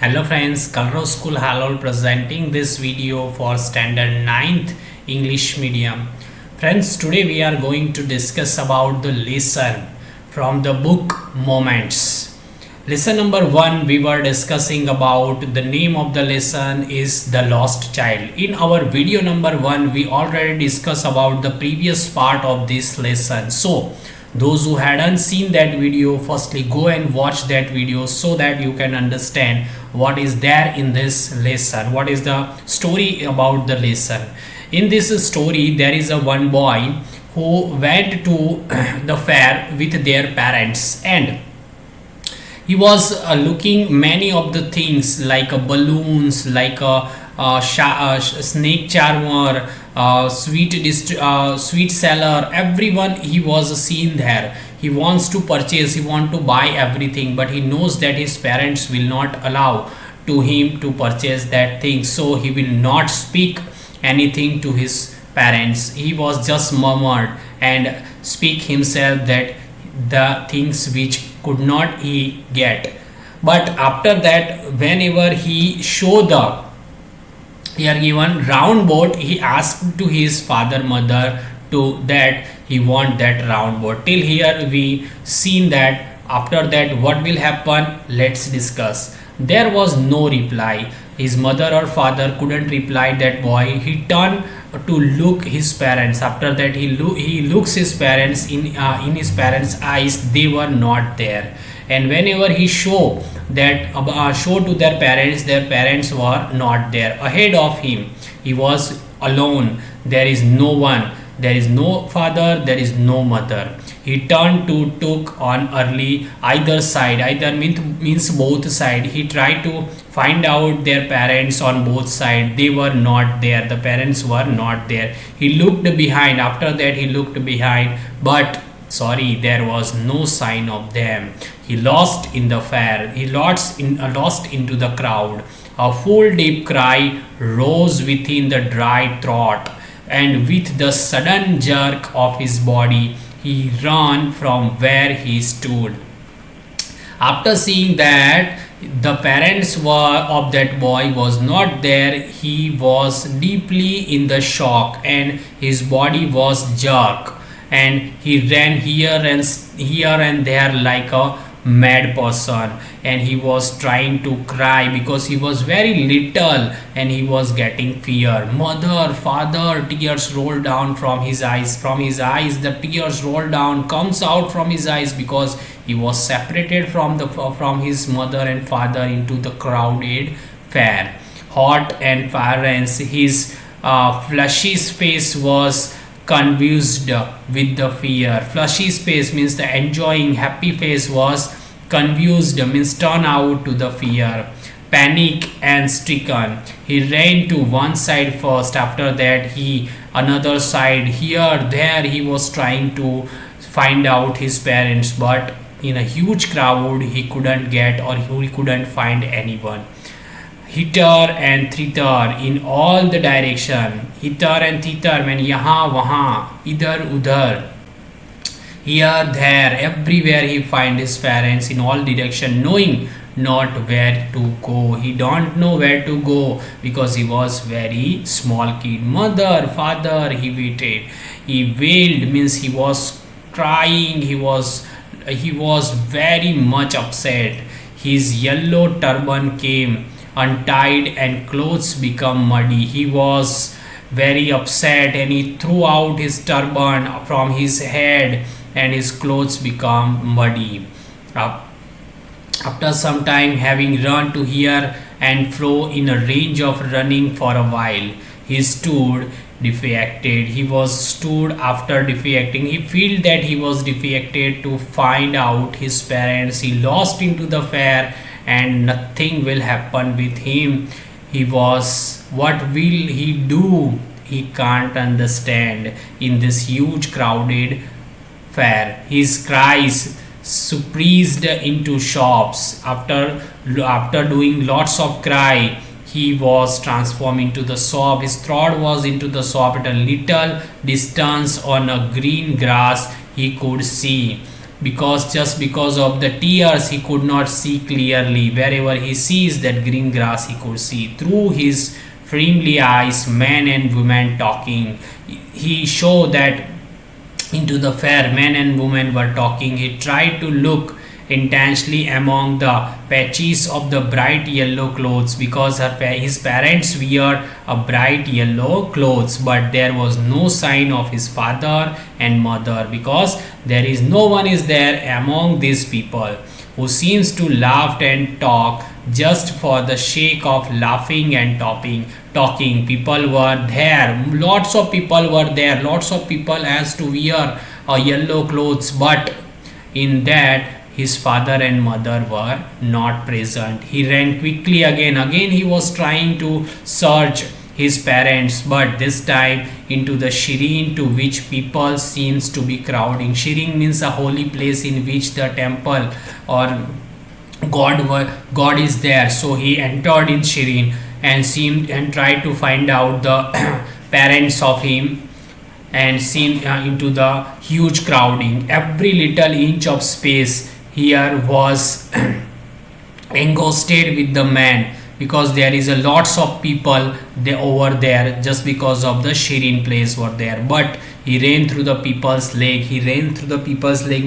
Hello friends, Kalro School Halol presenting this video for standard ninth English medium. Friends, today we are going to discuss about the lesson from the book Moments. Lesson number 1 we were discussing about the name of the lesson is The Lost Child. In our video number 1 we already discussed about the previous part of this lesson. So those who hadn't seen that video, firstly go and watch that video so that you can understand what is there in this lesson, what is the story about the lesson. In this story there is a one boy who went to the fair with their parents, and he was looking many of the things like balloons, like snake charmer, sweet seller, everyone he was seen there. He wants to purchase, he want to buy everything, but he knows that his parents will not allow to him to purchase that thing, so he will not speak anything to his parents. He was just murmured and speak himself that the things which could not he get. But after that, whenever he show the here given round boat, he asked to his father mother to that he want that round boat. Till here we seen that. After that what will happen, let's discuss. There was no reply. His mother or father couldn't reply that boy. He turned to look his parents. After that he looks his parents in his parents eyes. They were not there. And whenever he show to their parents were not there. Ahead of him he was alone. There is no one, there is no father, there is no mother. He turned to took on early either side, either means both side. He tried to find out their parents on both side. They were not there, the parents were not there. He looked behind. After that he looked behind, but sorry, there was no sign of them. He lost in the fair. He lost into the crowd. A full deep cry rose within the dry throat, and with the sudden jerk of his body, he ran from where he stood. After seeing that the parents were of that boy was not there, he was deeply in the shock and his body was jerked, and he ran here and there like a mad person, and he was trying to cry because he was very little and he was getting fear. Mother, father, tears rolled down from his eyes. The tears rolled down, comes out from his eyes, because he was separated from his mother and father into the crowded fair. Hot and fiery, his fleshy face was confused with the fear. Flushy face means the enjoying happy face was confused means turn out to the fear. Panic and stricken, he ran to one side first. After that he another side. Here there he was trying to find out his parents, but in a huge crowd he couldn't get, or he couldn't find anyone. Hitter and thither in all the direction. Hitter and thither mean yahan wahan, idhar udhar, here there everywhere. He find his parents in all direction, knowing not where to go. He don't know where to go because he was very small kid. Mother, father, he waited. He wailed means he was crying. He was very much upset. His yellow turban came untied and clothes become muddy. He was very upset and he threw out his turban from his head and his clothes become muddy. After some time, having run to here and fro in a range of running for a while, he stood defeated. He was stood after defeating. He felt that he was defeated to find out his parents. He lost into the fair and nothing will happen with him. He was, what will he do? He can't understand in this huge crowded fair. His cries surprised into shops. After doing lots of cry, he was transformed into the soap. His throat was into the soap. At a little distance on a green grass he could see because just because of the tears he could not see clearly. Wherever he sees that green grass he could see through his friendly eyes, men and women talking. He showed that into the fair, men and women were talking. He tried to look intensely among the patches of the bright yellow clothes, because his parents wear a bright yellow clothes, but there was no sign of his father and mother, because there is no one is there among these people who seems to laugh and talk just for the sake of laughing and talking. People were there, lots of people were there, lots of people has to wear a yellow clothes, but in that his father and mother were not present. He ran quickly again he was trying to search his parents, but this time into the Shireen, to which people seems to be crowding. Shireen means a holy place in which the temple or God is there. So he entered in Shireen and seemed and tried to find out the parents of him, and seen into the huge crowding. Every little inch of space here was enghosted with the man, because there is a lots of people over there, just because of the Shireen place were there. But he ran through the people's leg. He ran through the people's leg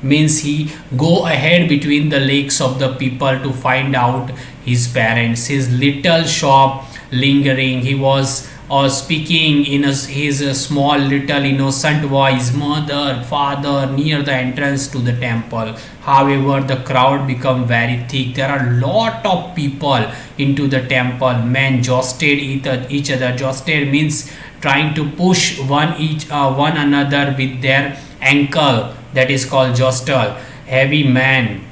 means he go ahead between the legs of the people to find out his parents. His little shop lingering, he was speaking in his small little innocent voice, mother, father, near the entrance to the temple. However, the crowd become very thick. There are lot of people into the temple. Men jostled each other. Jostled means trying to push one another with their ankle. That is called jostle. Heavy man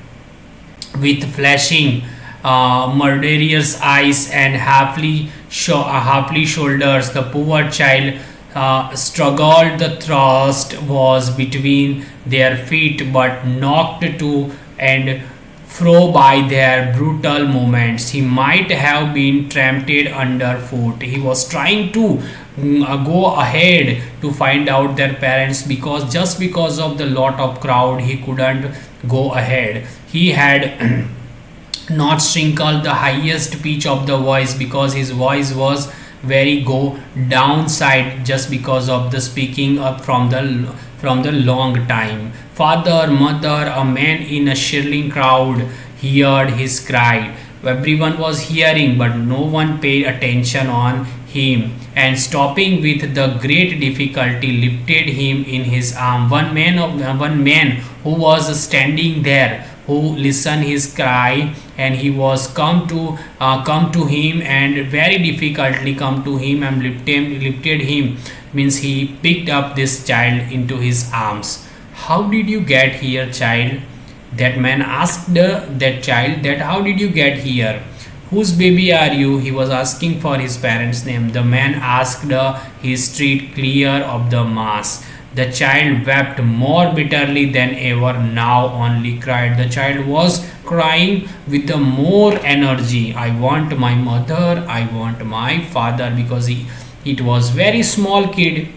with flashing murderous eyes and halfly shoulders. The poor child struggled. The thrust was between their feet, but knocked to and fro by their brutal movements. He might have been trampled underfoot. He was trying to go ahead to find out their parents, because just because of the lot of crowd he couldn't go ahead. He had not shrinkled the highest pitch of the voice, because his voice was very go downside, just because of the speaking up from the long time. Father, mother, a man in a shrilling crowd heard his cry. Everyone was hearing, but no one paid attention on him, and stopping with the great difficulty lifted him in his arm. One man who was standing there, who listened his cry, and he was come to him, and very difficultly come to him and lifted him, means he picked up this child into his arms. How did you get here, child? That man asked that child that how did you get here? Whose baby are you? He was asking for his parents' name. The man asked his street clear of the mass. The child wept more bitterly than ever, now only cried. The child was crying with the more energy. I want my mother, I want my father, because it was very small kid.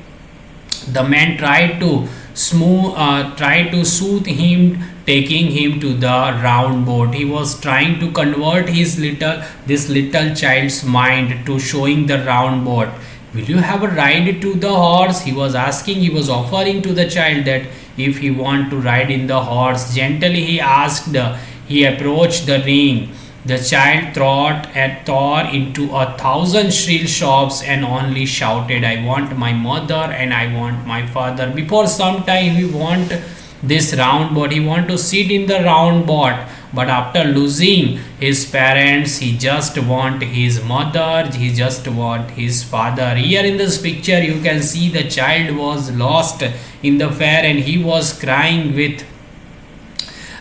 The man tried to soothe him, taking him to the round boat. He was trying to convert this little child's mind to showing the round boat. Will you have a ride to the horse? He was asking, he was offering to the child that if he want to ride in the horse. Gently he asked, he approached the ring. The child tore into 1,000 shrill sobs and only shouted, I want my mother and I want my father. Before some time he want this round boat, he want to sit in the round boat, but after losing his parents, he just want his mother, he just want his father. Here in this picture you can see the child was lost in the fair, and he was crying with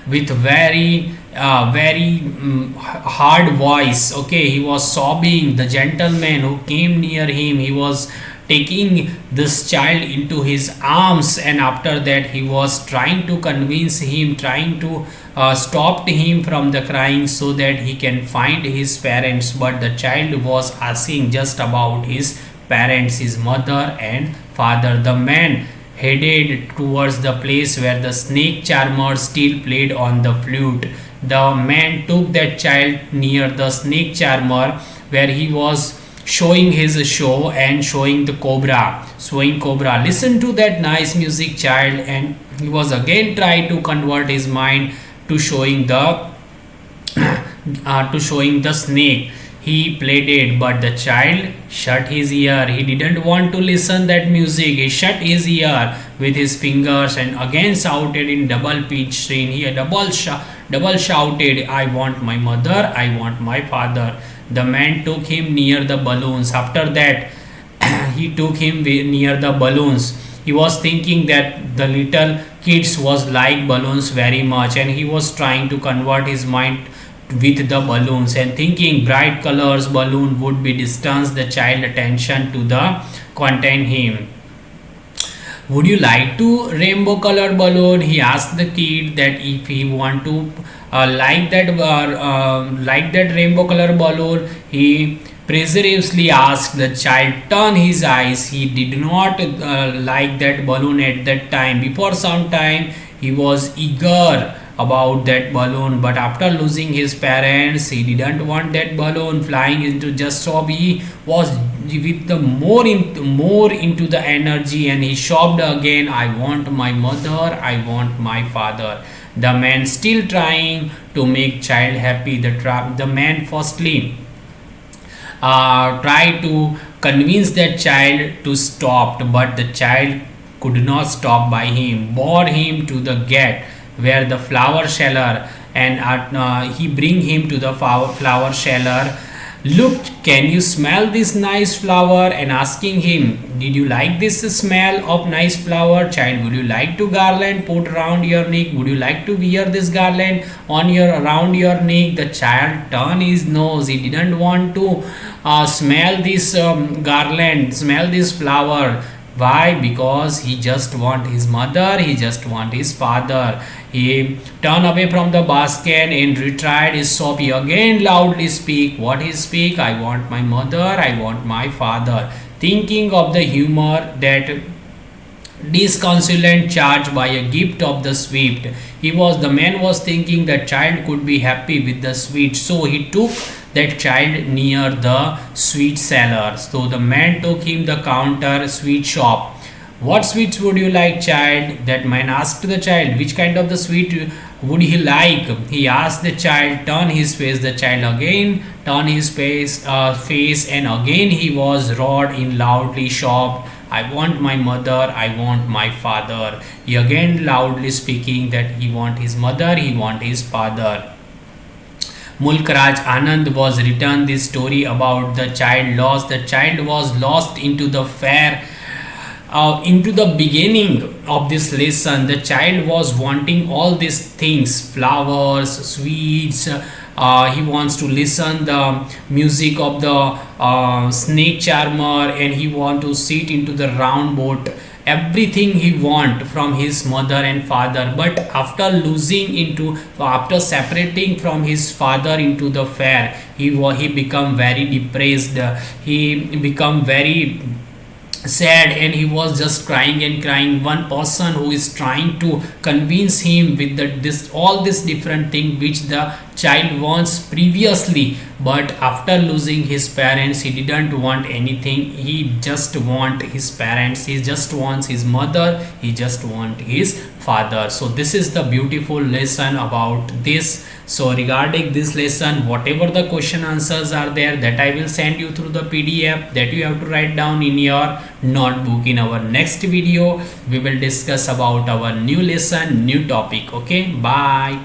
very hard voice. Okay, he was sobbing. The gentleman who came near him, he was taking this child into his arms, and after that he was trying to convince him, trying to stop him from the crying so that he can find his parents. But the child was asking just about his parents, his mother and father. The man headed towards the place where the snake charmer still played on the flute. The man took that child near the snake charmer where he was showing his show and showing the cobra, showing cobra. Listen to that nice music, child. And he was again trying to convert his mind to showing the snake. He played it, but the child shut his ear. He didn't want to listen that music. He shut his ear with his fingers and again shouted in double pitch strain. He double shouted, "I want my mother, I want my father." The man took him near the balloons. After that, he took him near the balloons. He was thinking that the little kids was like balloons very much, and he was trying to convert his mind with the balloons and thinking bright colors balloon would be distance the child attention to the contain him. Would you like to rainbow colored balloon? He asked the kid that if he want to like that rainbow color balloon. He presumptuously asked the child turn his eyes. He did not like that balloon at that time. Before some time he was eager about that balloon, but after losing his parents he didn't want that balloon flying into just so he was with the more into the energy, and he sobbed again, "I want my mother, I want my father." The man still trying to make child happy. The man firstly tried to convince that child to stop, but the child could not stop by him, bore him to the gate where the flower seller, and he bring him to the flower seller. "Look, can you smell this nice flower?" and asking him, "Did you like this smell of nice flower? Child, would you like to garland put around your neck? Would you like to wear this garland on your around your neck?" The child turned his nose. He didn't want to smell this garland, smell this flower. Why? Because he just want his mother, he just want his father. He turned away from the basket and retried his soap. He again loudly speak. What he speak? "I want my mother, I want my father." Thinking of the humor that disconsolate charge by a gift of the sweet. The man was thinking that child could be happy with the sweet, so he took that child near the sweet seller. So the man took him the counter sweet shop. "What sweets would you like, child?" That man asked the child, "Which kind of the sweet would he like?" He asked the child, turn his face. The child again turned his face, and again he was roared in loudly shocked, "I want my mother, I want my father." He again loudly speaking that he want his mother, he want his father. Mulk Raj Anand was written this story about the child lost. The child was lost into the fair. Into the beginning of this lesson, the child was wanting all these things, flowers, sweets. He wants to listen the music of the snake charmer, and he want to sit into the round boat. Everything he want from his mother and father, but after separating from his father into the fair, he become very depressed. He become very sad, and he was just crying and crying. One person who is trying to convince him with all this different thing which the child wants previously, but after losing his parents he didn't want anything. He just want his parents, he just wants his mother, he just want his father. So this is the beautiful lesson about this. So regarding this lesson, whatever the question answers are there, that I will send you through the PDF that you have to write down in your notebook. In our next video we will discuss about our new lesson, new topic. Okay, bye.